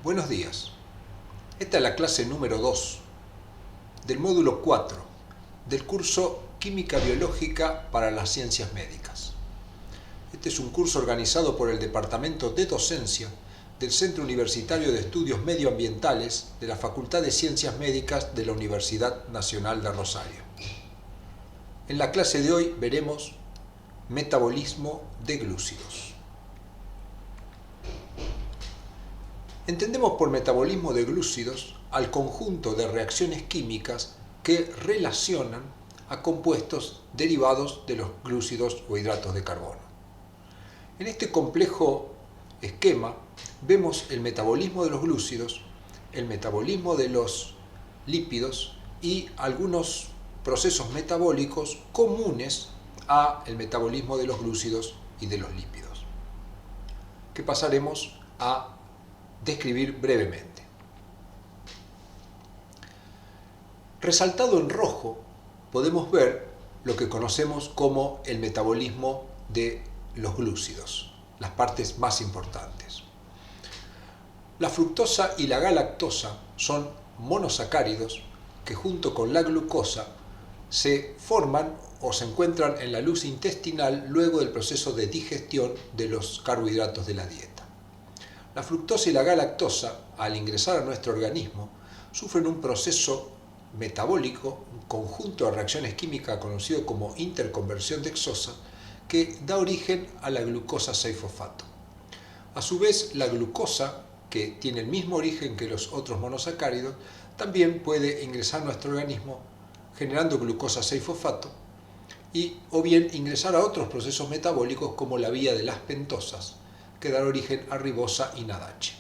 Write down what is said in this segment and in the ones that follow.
Buenos días. Esta es la clase número 2 del módulo 4 del curso Química Biológica para las Ciencias Médicas. Este es un curso organizado por el Departamento de Docencia del Centro Universitario de Estudios Medioambientales de la Facultad de Ciencias Médicas de la Universidad Nacional de Rosario. En la clase de hoy veremos metabolismo de glúcidos. Entendemos por metabolismo de glúcidos al conjunto de reacciones químicas que relacionan a compuestos derivados de los glúcidos o hidratos de carbono. En este complejo esquema vemos el metabolismo de los glúcidos, el metabolismo de los lípidos y algunos procesos metabólicos comunes al metabolismo de los glúcidos y de los lípidos, que pasaremos a describir brevemente. Resaltado en rojo podemos ver lo que conocemos como el metabolismo de los glúcidos, las partes más importantes. La fructosa y la galactosa son monosacáridos que junto con la glucosa se forman o se encuentran en la luz intestinal luego del proceso de digestión de los carbohidratos de la dieta. La fructosa y la galactosa, al ingresar a nuestro organismo, sufren un proceso metabólico, un conjunto de reacciones químicas conocido como interconversión dexosa, que da origen a la glucosa 6-fosfato. A su vez, la glucosa, que tiene el mismo origen que los otros monosacáridos, también puede ingresar a nuestro organismo generando glucosa 6-fosfato o bien ingresar a otros procesos metabólicos como la vía de las pentosas, que dan origen a ribosa y NADH.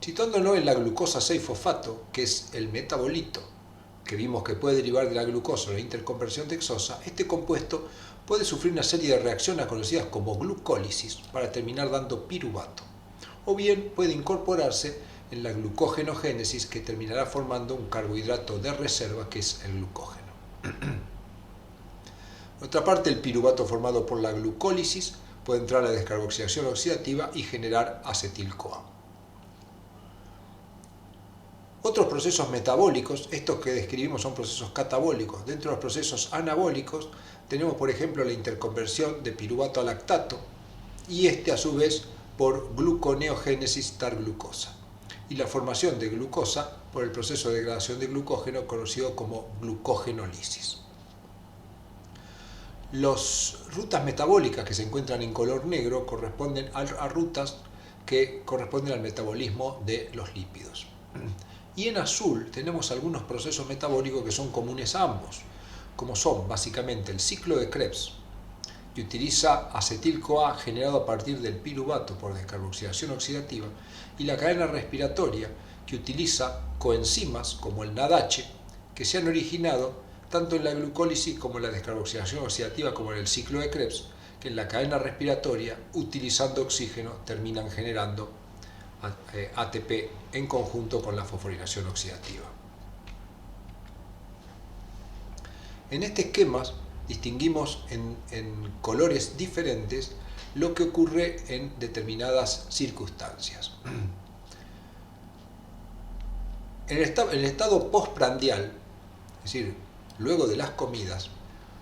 Situándonos en la glucosa 6-fosfato, que es el metabolito que vimos que puede derivar de la glucosa o la interconversión dexosa, este compuesto puede sufrir una serie de reacciones conocidas como glucólisis para terminar dando piruvato, o bien puede incorporarse en la glucogenogénesis que terminará formando un carbohidrato de reserva que es el glucógeno. Por otra parte, el piruvato formado por la glucólisis puede entrar a la descarboxilación oxidativa y generar acetil-CoA. Otros procesos metabólicos, estos que describimos son procesos catabólicos. Dentro de los procesos anabólicos tenemos, por ejemplo, la interconversión de piruvato a lactato y a su vez por gluconeogénesis dar-glucosa y la formación de glucosa por el proceso de degradación de glucógeno conocido como glucogenólisis. Las rutas metabólicas que se encuentran en color negro corresponden a rutas que corresponden al metabolismo de los lípidos. Y en azul tenemos algunos procesos metabólicos que son comunes a ambos, como son básicamente el ciclo de Krebs, que utiliza acetil-CoA generado a partir del piruvato por descarboxilación oxidativa, y la cadena respiratoria, que utiliza coenzimas como el NADH, que se han originado tanto en la glucólisis como en la descarboxilación oxidativa como en el ciclo de Krebs, que en la cadena respiratoria, utilizando oxígeno, terminan generando ATP en conjunto con la fosforilación oxidativa. En este esquema distinguimos en colores diferentes lo que ocurre en determinadas circunstancias. En el estado postprandial, es decir, luego de las comidas,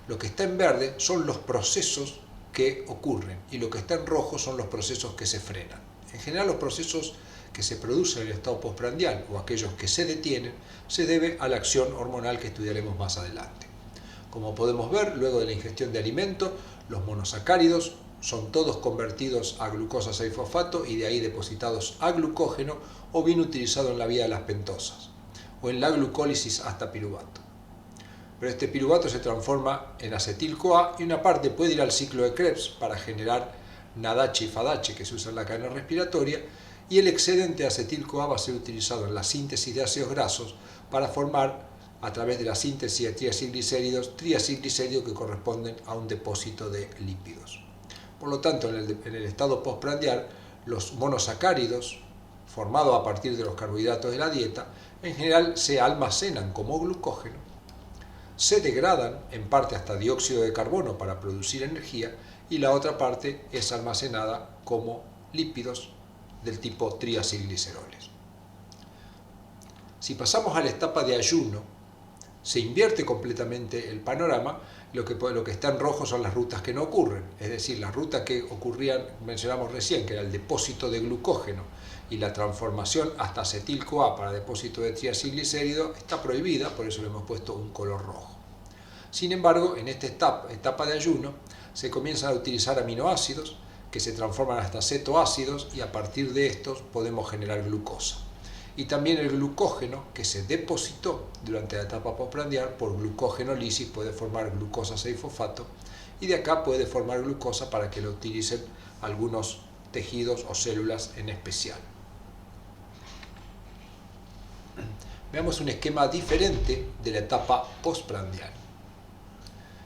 lo que está en verde son los procesos que ocurren y lo que está en rojo son los procesos que se frenan. En general, los procesos que se producen en el estado postprandial o aquellos que se detienen se debe a la acción hormonal que estudiaremos más adelante. Como podemos ver, luego de la ingestión de alimentos, los monosacáridos son todos convertidos a glucosa 6-fosfato y de ahí depositados a glucógeno o bien utilizados en la vía de las pentosas o en la glucólisis hasta piruvato. Pero este piruvato se transforma en acetil-CoA y una parte puede ir al ciclo de Krebs para generar NADH y FADH que se usa en la cadena respiratoria, y el excedente de acetil-CoA va a ser utilizado en la síntesis de ácidos grasos para formar, a través de la síntesis de triacilglicéridos que corresponden a un depósito de lípidos. Por lo tanto, en el estado postprandial, los monosacáridos, formados a partir de los carbohidratos de la dieta, en general se almacenan como glucógeno, se degradan en parte hasta dióxido de carbono para producir energía y la otra parte es almacenada como lípidos del tipo triacilgliceroles. Si pasamos a la etapa de ayuno, se invierte completamente el panorama. Lo que está en rojo son las rutas que no ocurren, es decir, las rutas que ocurrían, mencionamos recién, que era el depósito de glucógeno y la transformación hasta acetil-CoA para depósito de triacilglicérido, está prohibida, por eso le hemos puesto un color rojo. Sin embargo, en esta etapa de ayuno, se comienzan a utilizar aminoácidos que se transforman hasta cetoácidos y a partir de estos podemos generar glucosa. Y también el glucógeno que se depositó durante la etapa postprandial por glucógenolisis puede formar glucosa 6-fosfato y de acá puede formar glucosa para que lo utilicen algunos tejidos o células en especial. Veamos un esquema diferente de la etapa postprandial.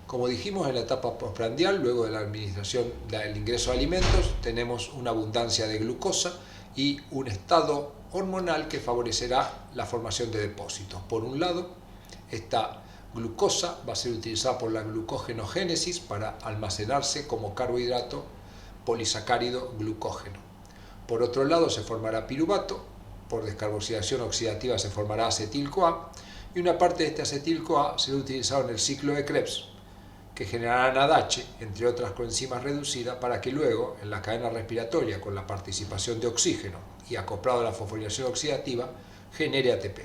Como dijimos, en la etapa postprandial, luego de la administración del ingreso de alimentos, tenemos una abundancia de glucosa y un estado hormonal que favorecerá la formación de depósitos. Por un lado, esta glucosa va a ser utilizada por la glucogenogénesis para almacenarse como carbohidrato polisacárido glucógeno. Por otro lado, se formará piruvato, por descarboxilación oxidativa se formará acetil-CoA y una parte de este acetil-CoA será utilizado en el ciclo de Krebs, que generará NADH, entre otras coenzimas reducidas, para que luego, en la cadena respiratoria, con la participación de oxígeno y acoplado a la fosforilación oxidativa, genere ATP.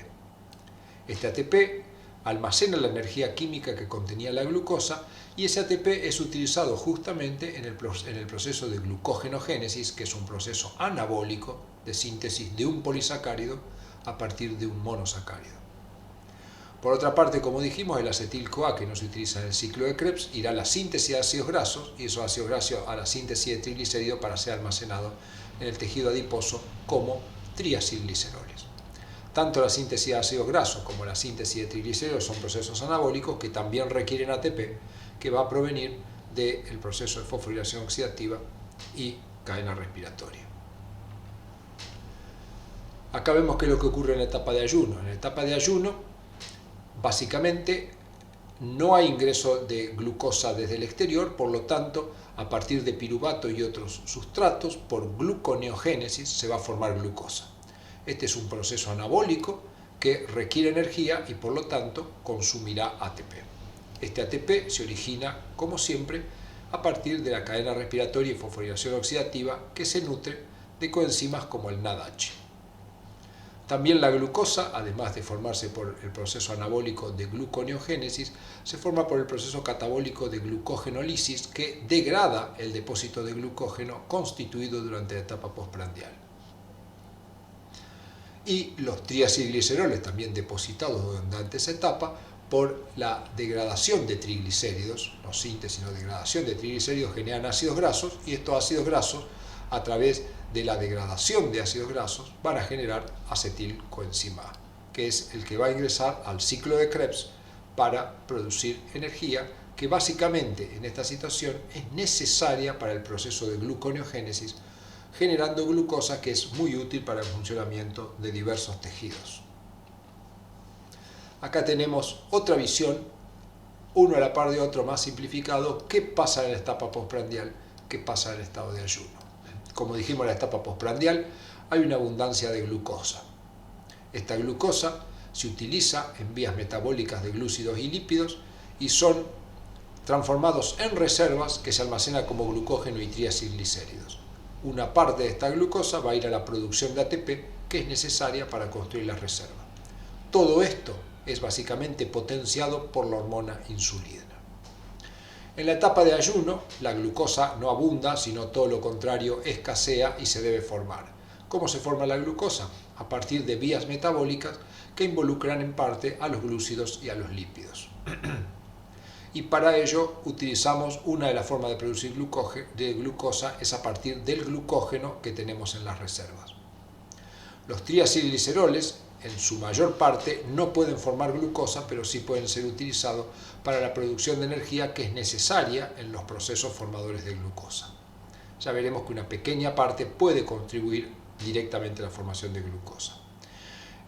Este ATP almacena la energía química que contenía la glucosa y ese ATP es utilizado justamente en el proceso de glucogenogénesis, que es un proceso anabólico de síntesis de un polisacárido a partir de un monosacárido. Por otra parte, como dijimos, el acetil-CoA que no se utiliza en el ciclo de Krebs irá a la síntesis de ácidos grasos y esos ácidos grasos a la síntesis de triglicéridos para ser almacenado en el tejido adiposo como triacilgliceroles. Tanto la síntesis de ácidos grasos como la síntesis de triglicéridos son procesos anabólicos que también requieren ATP, que va a provenir del proceso de fosforilación oxidativa y cadena respiratoria. Acá vemos qué es lo que ocurre en la etapa de ayuno. En la etapa de ayuno, básicamente, no hay ingreso de glucosa desde el exterior, por lo tanto, a partir de piruvato y otros sustratos, por gluconeogénesis se va a formar glucosa. Este es un proceso anabólico que requiere energía y por lo tanto consumirá ATP. Este ATP se origina, como siempre, a partir de la cadena respiratoria y fosforilación oxidativa que se nutre de coenzimas como el NADH. También la glucosa, además de formarse por el proceso anabólico de gluconeogénesis, se forma por el proceso catabólico de glucogenolisis que degrada el depósito de glucógeno constituido durante la etapa postprandial. Y los triacilgliceroles también depositados durante esa etapa por la degradación de triglicéridos, no síntesis, sino degradación de triglicéridos generan ácidos grasos y estos ácidos grasos a través de la degradación de ácidos grasos van a generar acetilcoenzima A, que es el que va a ingresar al ciclo de Krebs para producir energía que básicamente en esta situación es necesaria para el proceso de gluconeogénesis, generando glucosa que es muy útil para el funcionamiento de diversos tejidos. Acá tenemos otra visión, uno a la par de otro más simplificado, qué pasa en la etapa postprandial, qué pasa en el estado de ayuno. Como dijimos, en la etapa postprandial hay una abundancia de glucosa. Esta glucosa se utiliza en vías metabólicas de glúcidos y lípidos y son transformados en reservas que se almacenan como glucógeno y triacilglicéridos. Una parte de esta glucosa va a ir a la producción de ATP que es necesaria para construir la reserva. Todo esto es básicamente potenciado por la hormona insulina. En la etapa de ayuno, la glucosa no abunda, sino todo lo contrario, escasea y se debe formar. ¿Cómo se forma la glucosa? A partir de vías metabólicas que involucran en parte a los glúcidos y a los lípidos. Y para ello utilizamos una de las formas de producir glucosa es a partir del glucógeno que tenemos en las reservas. Los triacilgliceroles, en su mayor parte, no pueden formar glucosa, pero sí pueden ser utilizados para la producción de energía que es necesaria en los procesos formadores de glucosa. Ya veremos que una pequeña parte puede contribuir directamente a la formación de glucosa.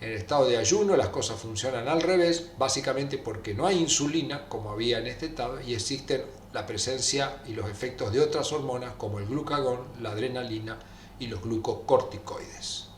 En el estado de ayuno las cosas funcionan al revés, básicamente porque no hay insulina, como había en este estado, y existen la presencia y los efectos de otras hormonas como el glucagón, la adrenalina y los glucocorticoides.